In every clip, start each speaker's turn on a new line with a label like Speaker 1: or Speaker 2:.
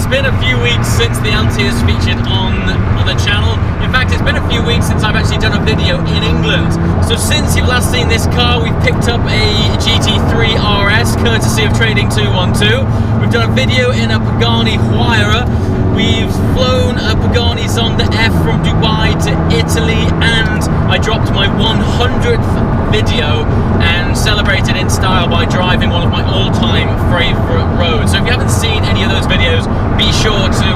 Speaker 1: been a few weeks since the LT has featured on the channel. In fact, it's been a few weeks since I've actually done a video in England. So since you've last seen this car, we've picked up a GT3 RS, courtesy of Trading 212. We've done a video in a Pagani Huayra. We've flown a Pagani Zonda F from Dubai to Italy, and I dropped my 100th video and celebrated in style by driving one of my all-time favourite roads. So if you haven't seen any of those videos, be sure to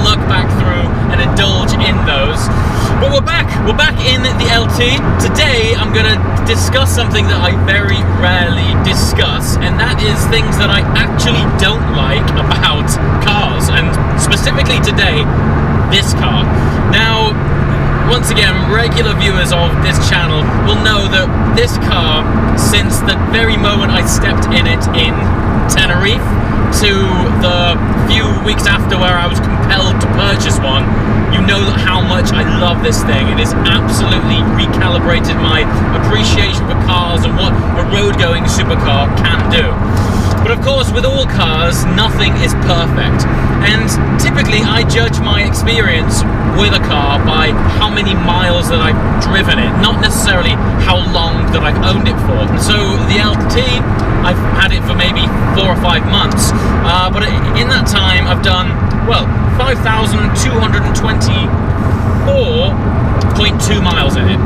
Speaker 1: look back through and indulge in those. But we're back in the LT. Today I'm going to discuss something that I very rarely discuss, and that is things that I actually don't like about cars, and specifically today, this car. Now, once again, regular viewers of this channel will know that this car, since the very moment I stepped in it in Tenerife to the few weeks after where I was compelled to purchase one, you know how much I love this thing. It has absolutely recalibrated my appreciation for cars and what a road-going supercar can do. But of course, with all cars, nothing is perfect. And typically, I judge my experience with a car by how many miles that I've driven it, not necessarily how long that I've owned it for. So the LT, I've had it for maybe 4 or 5 months. But in that time, I've done, well, 5,224.2 miles in it.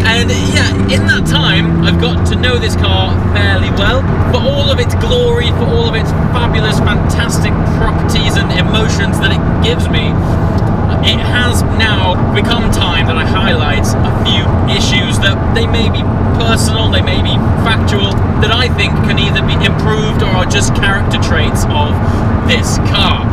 Speaker 1: And yeah, in that time, I've got to know this car fairly well. For all of its glory, for all of its fabulous, fantastic properties and emotions that it gives me, it has now become time that I highlight a few issues that they may be personal, they may be factual, that I think can either be improved or are just character traits of this car.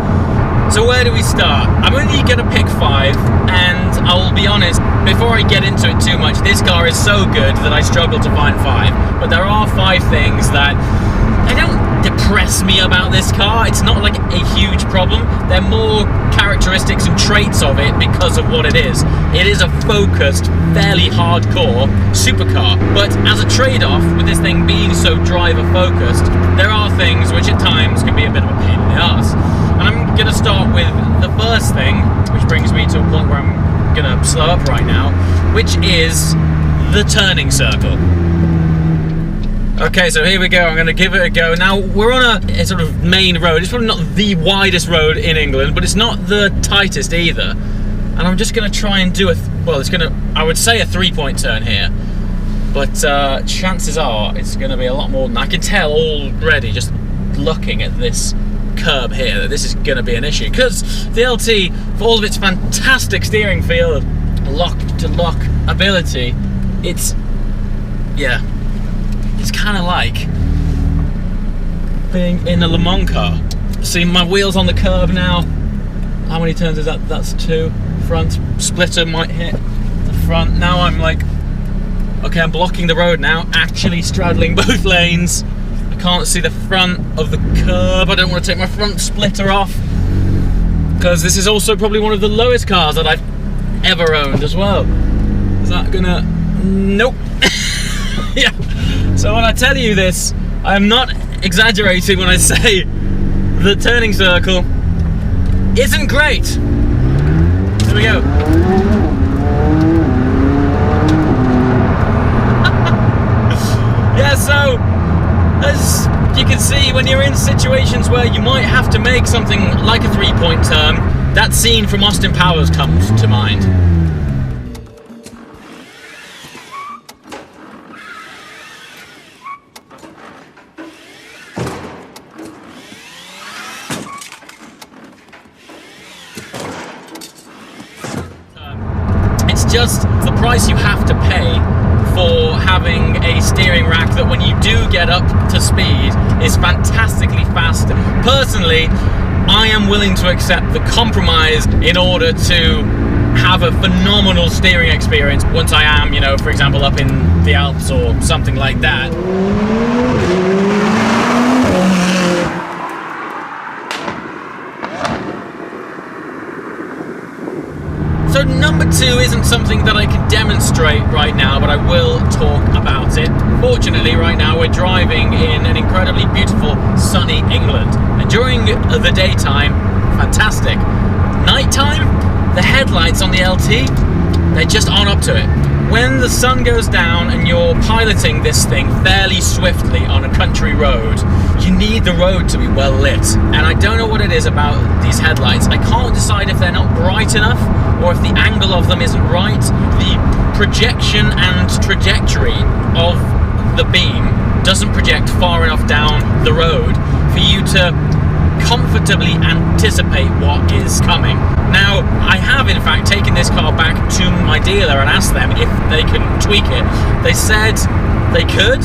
Speaker 1: So where do we start? I'm only going to pick 5, and I'll be honest, before I get into it too much, this car is so good that I struggle to find 5. But there are 5 things that they don't depress me about this car. It's not like a huge problem. They're more characteristics and traits of it because of what it is. It is a focused, fairly hardcore supercar. But as a trade-off, with this thing being so driver-focused, there are things which at times can be a bit of a pain in the arse. And I'm going to start with the first thing, which brings me to a point where I'm going to slow up right now, which is the turning circle. Okay, so here we go. I'm going to give it a go. Now, we're on a sort of main road. It's probably not the widest road in England, but it's not the tightest either. And I'm just going to try and do I would say a 3-point turn here. But chances are it's going to be a lot more than I can tell already just looking at this curb here that this is going to be an issue, because the LT, for all of its fantastic steering feel, lock-to-lock ability, it's kind of like being in a Le Mans car. See, my wheels on the curb now. How many turns is that? That's 2. Front splitter might hit the front. Now I'm like, okay, I'm blocking the road now, actually straddling both lanes. I can't see the front of the curb. I don't want to take my front splitter off, because this is also probably one of the lowest cars that I've ever owned as well. Is that gonna... Nope. Yeah. So when I tell you this, I'm not exaggerating when I say the turning circle isn't great. Here we go. Yeah, so as you can see, when you're in situations where you might have to make something like a 3-point turn, that scene from Austin Powers comes to mind. It's just the price you have to pay for having a steering rack that, when you do get up to speed, is fantastically fast. Personally, I am willing to accept the compromise in order to have a phenomenal steering experience once I am, for example, up in the Alps or something like that. So number to isn't something that I can demonstrate right now, but I will talk about it. Fortunately, right now we're driving in an incredibly beautiful, sunny England. And during the daytime, fantastic. Nighttime, the headlights on the LT, they just aren't up to it. When the sun goes down and you're piloting this thing fairly swiftly on a country road, you need the road to be well lit. And I don't know what it is about these headlights. I can't decide if they're not bright enough or if the angle of them isn't right. The projection and trajectory of the beam doesn't project far enough down the road for you to comfortably anticipate what is coming. Now, I have in fact taken this car back to my dealer and asked them if they can tweak it. They said they could,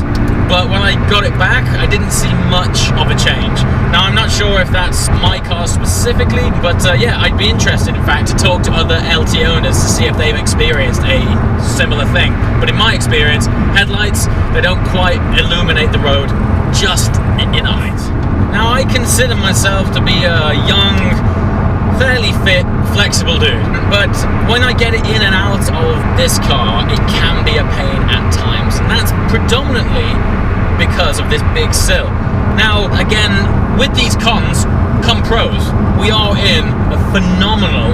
Speaker 1: but when I got it back, I didn't see much of a change. Now, I'm not sure if that's my car specifically, but yeah, I'd be interested in fact to talk to other LT owners to see if they've experienced a similar thing. But in my experience, headlights, they don't quite illuminate the road just enough. Now, I consider myself to be a young, fairly fit, flexible dude, but when I get it in and out of this car, it can be a pain at times, and that's predominantly because of this big sill. Now, again, with these cons come pros. We are in a phenomenal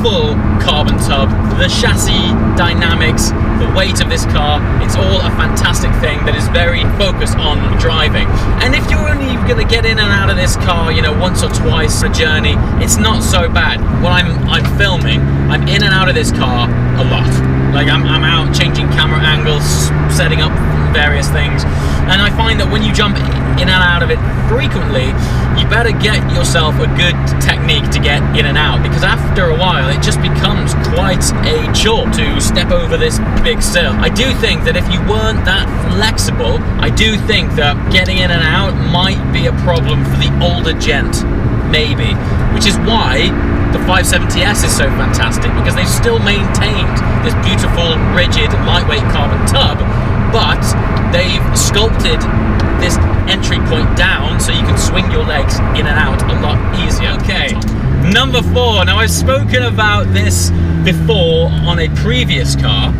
Speaker 1: full carbon tub. The chassis dynamics, the weight of this car, it's all a fantastic thing that is very focused on driving. And if you're only going to get in and out of this car, you know, once or twice a journey, it's not so bad. When I'm filming, I'm in and out of this car a lot. Like I'm out changing camera angles, setting up various things, and I find that when you jump in and out of it frequently, you better get yourself a good technique to get in and out, because after a while it just becomes quite a chore to step over this big sill. I do think that if you weren't that flexible, I do think that getting in and out might be a problem for the older gent, maybe, which is why the 570S is so fantastic, because they've still maintained this beautiful, rigid, lightweight carbon tub, but they've sculpted this entry point down so you can swing your legs in and out a lot easier. Okay, number 4. Now, I've spoken about this before on a previous car,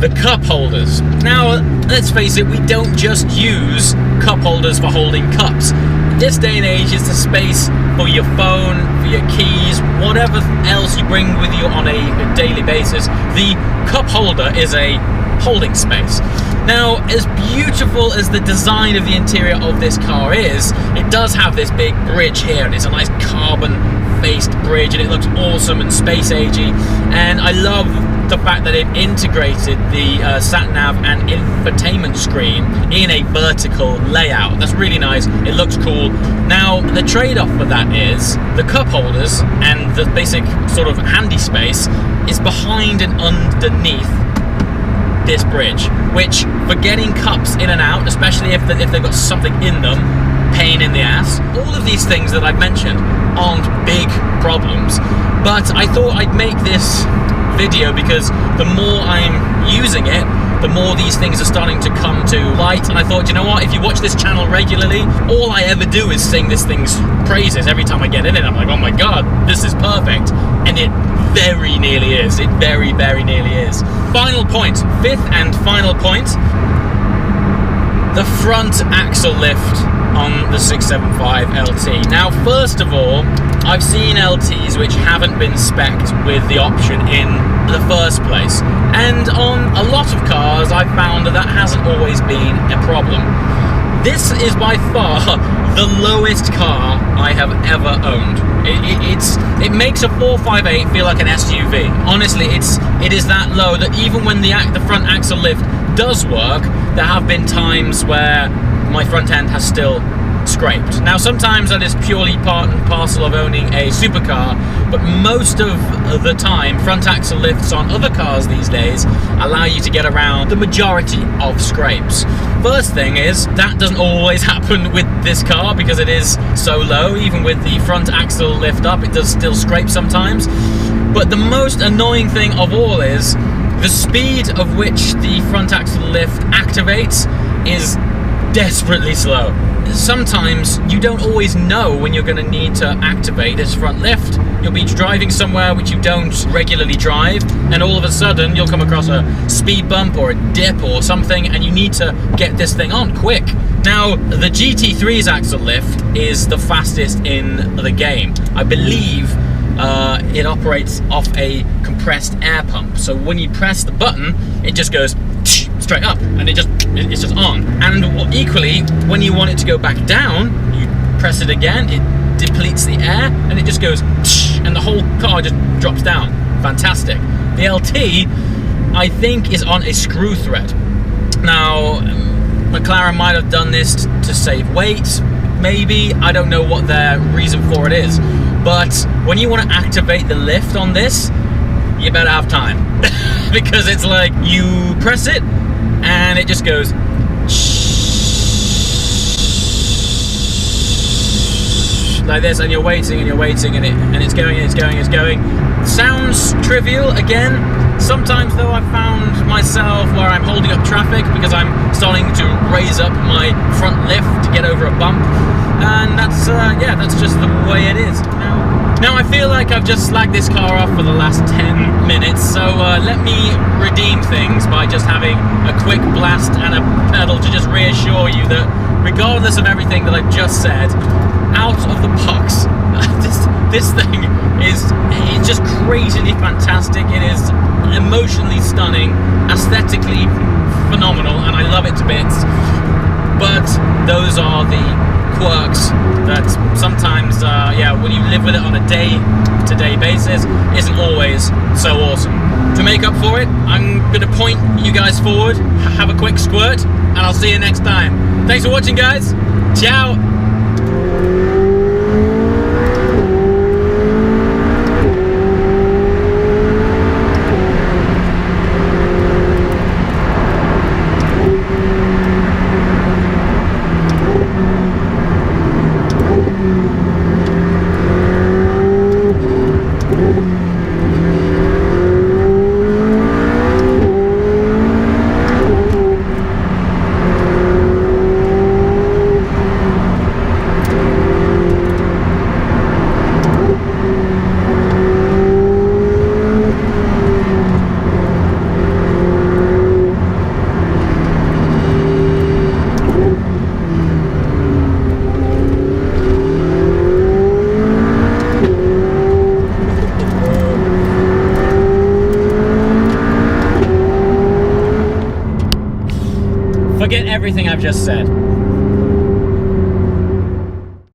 Speaker 1: the cup holders. Now, let's face it, we don't just use cup holders for holding cups. This day and age, it's the space for your phone, for your keys, whatever else you bring with you on a daily basis. The cup holder is a holding space. Now, as beautiful as the design of the interior of this car is, it does have this big bridge here, and it's a nice carbon faced bridge, and it looks awesome and space agey. And I love the fact that it integrated the sat-nav and infotainment screen in a vertical layout. That's really nice. It looks cool. Now, the trade-off for that is the cup holders and the basic sort of handy space is behind and underneath this bridge, which for getting cups in and out, especially if they've got something in them, pain in the ass. All of these things that I've mentioned aren't big problems, but I thought I'd make this video because the more I'm using it, the more these things are starting to come to light. And I thought, you know what, if you watch this channel regularly, all I ever do is sing this thing's praises. Every time I get in it, I'm like, oh my god, this is perfect. And it very nearly is. It very, very nearly is. Final point, 5th and final point, the front axle lift on the 675 LT. Now, first of all, I've seen LTs which haven't been spec'd with the option in the first place, and on a lot of cars I've found that hasn't always been a problem. This is by far the lowest car I have ever owned. It makes a 458 feel like an SUV. Honestly, it is that low that even when the front axle lift does work, there have been times where my front end has still scraped. Now, sometimes that is purely part and parcel of owning a supercar, but most of the time, front axle lifts on other cars these days allow you to get around the majority of scrapes. First thing is, that doesn't always happen with this car because it is so low. Even with the front axle lift up, it does still scrape sometimes. But the most annoying thing of all is the speed of which the front axle lift activates is desperately slow. Sometimes you don't always know when you're going to need to activate this front lift, You'll be driving somewhere which you don't regularly drive, and all of a sudden you'll come across a speed bump or a dip or something, and you need to get this thing on quick. Now, the GT3's axle lift is the fastest in the game. I believe it operates off a compressed air pump. So when you press the button, it just goes straight up, and it's just on. And equally, when you want it to go back down, you press it again, it depletes the air, and it just goes, and the whole car just drops down. Fantastic. The LT, I think, is on a screw thread. Now, McLaren might have done this to save weight, maybe. I don't know what their reason for it is. But when you want to activate the lift on this, you better have time. Because it's like, you press it, and it just goes like this, and you're waiting, and it's going. Sounds trivial, again. Sometimes though, I've found myself where I'm holding up traffic because I'm starting to raise up my front lift to get over a bump, and that's just the way it is. Now I feel like I've just slagged this car off for the last 10 minutes, so let me redeem things by just having a quick blast and a pedal to just reassure you that regardless of everything that I've just said, out of the pucks, this thing is just crazily fantastic. It is emotionally stunning, aesthetically phenomenal, and I love it to bits. But those are the quirks that sometimes, when you live with it on a day-to-day basis, isn't always so awesome. To make up for it, I'm going to point you guys forward, have a quick squirt, and I'll see you next time. Thanks for watching, guys. Ciao. Forget everything I've just said.